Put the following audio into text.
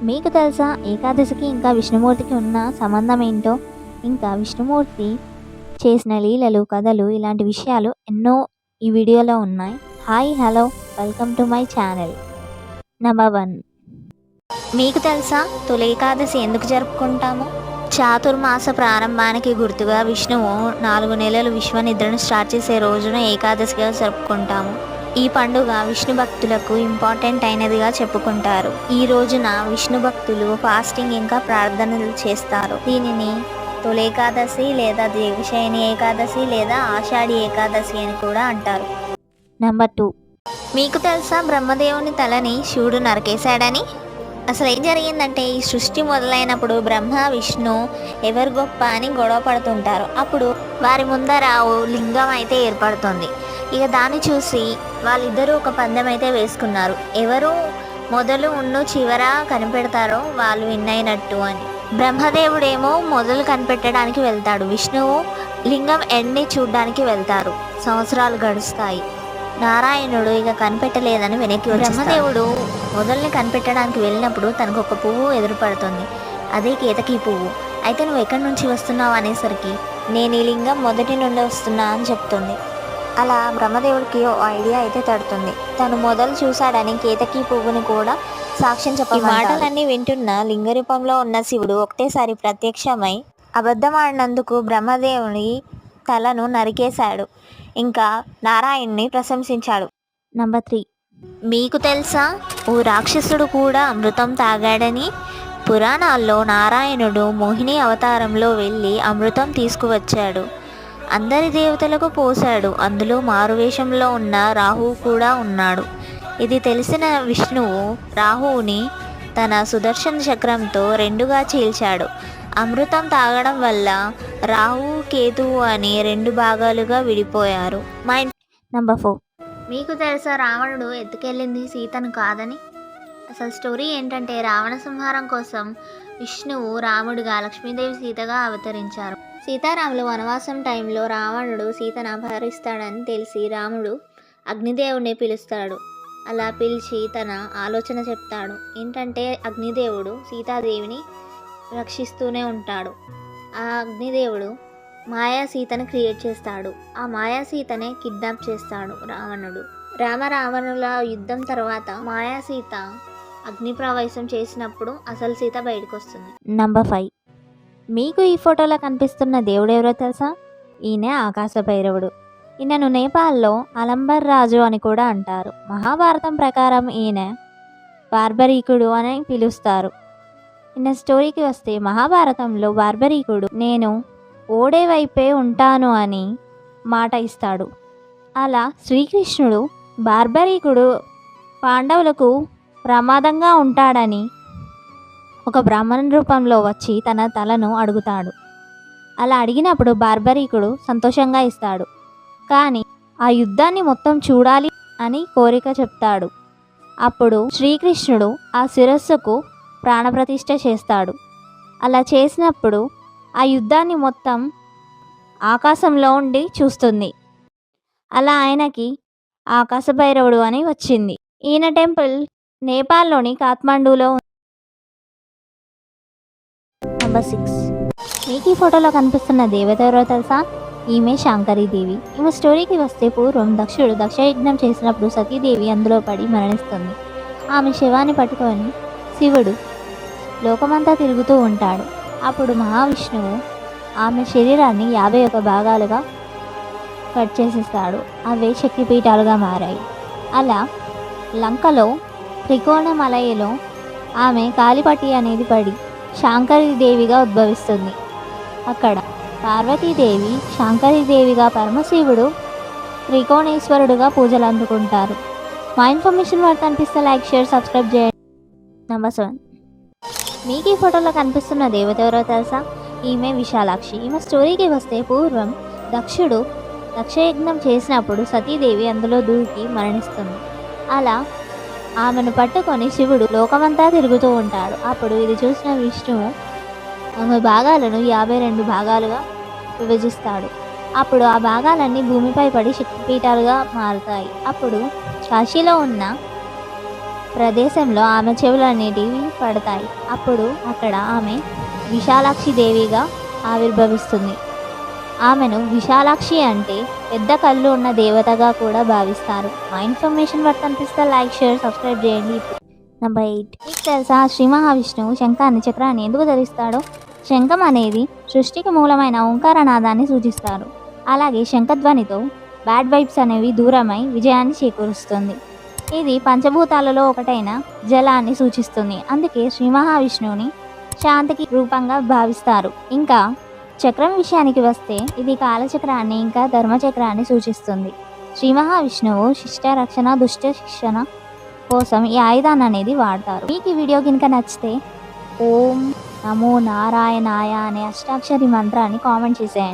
మీకు తెలుసా ఏకాదశికి ఇంకా విష్ణుమూర్తికి ఉన్న సంబంధం ఏంటో? ఇంకా విష్ణుమూర్తి చేసిన లీలలు, కథలు ఇలాంటి విషయాలు ఎన్నో ఈ వీడియోలో ఉన్నాయి. Hi, hello, welcome to my channel. Number 1, మీకు తెలుసా తొలి ఏకాదశి ఎందుకు జరుపుకుంటాము? చాతుర్మాస ప్రారంభానికి గుర్తుగా విష్ణువు 4 నెలలు విశ్వనిద్రను స్టార్ట్ చేసే రోజున ఏకాదశిగా జరుపుకుంటాము. ఈ పండుగ విష్ణు భక్తులకు ఇంపార్టెంట్ అయినదిగా చెప్పుకుంటారు. ఈ రోజున విష్ణు భక్తులు ఫాస్టింగ్ ఇంకా ప్రార్థనలు చేస్తారు. దీనిని తొలి ఏకాదశి లేదా దేవశయని ఏకాదశి లేదా ఆషాఢి ఏకాదశి అని కూడా అంటారు. నెంబర్ 2, మీకు తెలుసా బ్రహ్మదేవుని తలని శివుడు నరికేశాడని? అసలు ఏం జరిగిందంటే, ఈ సృష్టి మొదలైనప్పుడు బ్రహ్మ విష్ణు ఎవరు గొప్ప అని గొడవ పడుతుంటారు. అప్పుడు వారి ముందర ఓ లింగం అయితే ఏర్పడుతుంది. ఇక దాన్ని చూసి వాళ్ళిద్దరూ ఒక పందెం అయితే వేసుకున్నారు. ఎవరు మొదలు చివర కనిపెడతారో వాళ్ళు విన్ అయినట్టు అని. బ్రహ్మదేవుడేమో మొదలు కనిపెట్టడానికి వెళ్తాడు, విష్ణువు లింగం ఎండ్ని చూడ్డానికి వెళ్తారు. సంవత్సరాలు గడుస్తాయి. నారాయణుడు ఇక కనిపెట్టలేదని వెనక్కి వచ్చి బ్రహ్మదేవుడు మొదల్ని కనిపెట్టడానికి వెళ్ళినప్పుడు తనకు ఒక పువ్వు ఎదురుపడుతుంది. అదే కేతకి పువ్వు. అయితే నువ్వు ఎక్కడి నుంచి వస్తున్నావు అనేసరికి నేను ఈ లింగం మొదటి నుండి వస్తున్నా అని చెప్తుంది. అలా బ్రహ్మదేవుడికి ఓ ఐడియా అయితే తడుతుంది. తను మొదలు చూశాడని కేతకి పువ్వుని కూడా సాక్ష్యం చెప్పి మాటలన్నీ వింటున్న లింగ రూపంలో ఉన్న శివుడు ఒకటేసారి ప్రత్యక్షమై అబద్ధమాడినందుకు బ్రహ్మదేవుని తలను నరికేశాడు. ఇంకా నారాయణ్ణి ప్రశంసించాడు. నంబర్ 3, మీకు తెలుసా ఓ రాక్షసుడు కూడా అమృతం తాగాడని? పురాణాల్లో నారాయణుడు మోహిని అవతారంలో వెళ్ళి అమృతం తీసుకువచ్చాడు. అందరి దేవతలకు పోశాడు. అందులో మారువేషంలో ఉన్న రాహువు కూడా ఉన్నాడు. ఇది తెలిసిన విష్ణువు రాహువుని తన సుదర్శన చక్రంతో 2గా చీల్చాడు. అమృతం తాగడం వల్ల రాహు, కేతువు అని 2 భాగాలుగా విడిపోయారు. నంబర్ 4, మీకు తెలుసా రావణుడు ఎత్తుకెళ్ళింది సీతను కాదని? అసలు స్టోరీ ఏంటంటే, రావణ సంహారం కోసం విష్ణువు రాముడిగా, లక్ష్మీదేవి సీతగా అవతరించారు. సీతారాములు వనవాసం టైంలో రావణుడు సీతను అపహరిస్తాడని తెలిసి రాముడు అగ్నిదేవుడిని పిలుస్తాడు. అలా పిలిచి తన ఆలోచన చెప్తాడు. ఏంటంటే, అగ్నిదేవుడు సీతాదేవిని రక్షిస్తూనే ఉంటాడు. ఆ అగ్నిదేవుడు మాయా సీతను క్రియేట్ చేస్తాడు. ఆ మాయా సీతనే కిడ్నాప్ చేస్తాడు రావణుడు. రావణుల యుద్ధం తర్వాత మాయా సీత అగ్ని ప్రవేశం చేసినప్పుడు అసలు సీత బయటకు వస్తుంది. నంబర్ 5, మీకు ఈ ఫోటోలో కనిపిస్తున్న దేవుడు ఎవరో తెలుసా? ఈయన ఆకాశ భైరవుడు. ఈయనను నేపాల్లో అలంబర్ రాజు అని కూడా అంటారు. మహాభారతం ప్రకారం ఈయన బార్బరీకుడు అని పిలుస్తారు. ఈయన స్టోరీకి వస్తే, మహాభారతంలో బార్బరీకుడు నేను ఓడే వైపే ఉంటాను అని మాట ఇస్తాడు. అలా శ్రీకృష్ణుడు బార్బరీకుడు పాండవులకు ప్రమాదంగా ఉంటాడని ఒక బ్రాహ్మణ రూపంలో వచ్చి తన తలను అడుగుతాడు. అలా అడిగినప్పుడు బార్బరీకుడు సంతోషంగా ఇస్తాడు. కానీ ఆ యుద్ధాన్ని మొత్తం చూడాలి అని కోరిక చెప్తాడు. అప్పుడు శ్రీకృష్ణుడు ఆ శిరస్సుకు ప్రాణప్రతిష్ఠ చేస్తాడు. అలా చేసినప్పుడు ఆ యుద్ధాన్ని మొత్తం ఆకాశంలో ఉండి చూస్తుంది. అలా ఆయనకి ఆకాశ భైరవుడు అని వచ్చింది. ఈయన టెంపుల్ నేపాల్లోని కాఠ్మండూలో ఉంది. నంబర్ 6, మీకు ఈ ఫోటోలో కనిపిస్తున్న దేవత ఎవరో తెలుసా? ఈమె శాంకరీదేవి. ఈమె స్టోరీకి వస్తే, పూర్వం దక్షుడు దక్షయజ్ఞం చేసినప్పుడు సతీదేవి అందులో పడి మరణిస్తుంది. ఆమె శవాన్ని పట్టుకొని శివుడు లోకమంతా తిరుగుతూ ఉంటాడు. అప్పుడు మహావిష్ణువు ఆమె శరీరాన్ని 51 భాగాలుగా కట్ చేసేస్తాడు. అవే శక్తిపీఠాలుగా మారాయి. అలా లంకలో త్రికోణమలయలో ఆమె కాలిపట్టి అనేది పడి శాంకరీదేవిగా ఉద్భవిస్తుంది. అక్కడ పార్వతీదేవి, శాంకరీదేవిగా, పరమశివుడు త్రికోణేశ్వరుడుగా పూజలు అందుకుంటారు. మా ఇన్ఫర్మేషన్ వర్త్ అనిపిస్తే లైక్, షేర్, సబ్స్క్రైబ్ చేయండి. నంబర్ 7, మీకు ఈ ఫోటోలో కనిపిస్తున్న దేవత ఎవరో తెలుసా? ఈమె విశాలాక్షి. ఈమె స్టోరీకి వస్తే, పూర్వం దక్షుడు దక్షయజ్ఞం చేసినప్పుడు సతీదేవి అందులో దూకి మరణిస్తుంది. అలా ఆమెను పట్టుకొని శివుడు లోకమంతా తిరుగుతూ ఉంటాడు. అప్పుడు ఇది చూసిన విష్ణువు ఆమె భాగాలను 52 భాగాలుగా విభజిస్తాడు. అప్పుడు ఆ భాగాలన్నీ భూమిపై పడి శక్తిపీఠాలుగా మారుతాయి. అప్పుడు కాశీలో ఉన్న ప్రదేశంలో ఆమె చెవులు అనేటివి పడతాయి. అప్పుడు అక్కడ ఆమె విశాలాక్షి దేవిగా ఆవిర్భవిస్తుంది. ఆమెను విశాలాక్షి అంటే పెద్ద కళ్ళు ఉన్న దేవతగా కూడా భావిస్తారు. మా ఇన్ఫర్మేషన్ వర్త్ అనిపిస్తే లైక్, షేర్, సబ్స్క్రైబ్ చేయండి. నెంబర్ 8. మీకు తెలుసా శ్రీ మహావిష్ణువు శంఖాన్ని చక్రాన్ని ఎందుకు ధరిస్తాడో? శంఖం అనేది సృష్టికి మూలమైన ఓంకారనాదాన్ని సూచిస్తారు. అలాగే శంఖధ్వనితో బ్యాడ్ వైబ్స్ అనేవి దూరమై విజయాన్ని చేకూరుస్తుంది. ఇది పంచభూతాలలో ఒకటైన జలాన్ని సూచిస్తుంది. అందుకే శ్రీ మహావిష్ణువుని శాంతికి రూపంగా భావిస్తారు. ఇంకా చక్రం విషయానికి వస్తే ఇది కాలచక్రాన్ని ఇంకా ధర్మచక్రాన్ని సూచిస్తుంది. శ్రీ మహావిష్ణువు శిష్ట రక్షణ, దుష్ట శిక్షణ కోసం ఈ ఆయుధాన్ని అనేది వాడతారు. మీకు ఈ వీడియో కనుక నచ్చితే ఓం నమో నారాయణాయ అనే అష్టాక్షరి మంత్రాన్ని కామెంట్ చేసేయండి.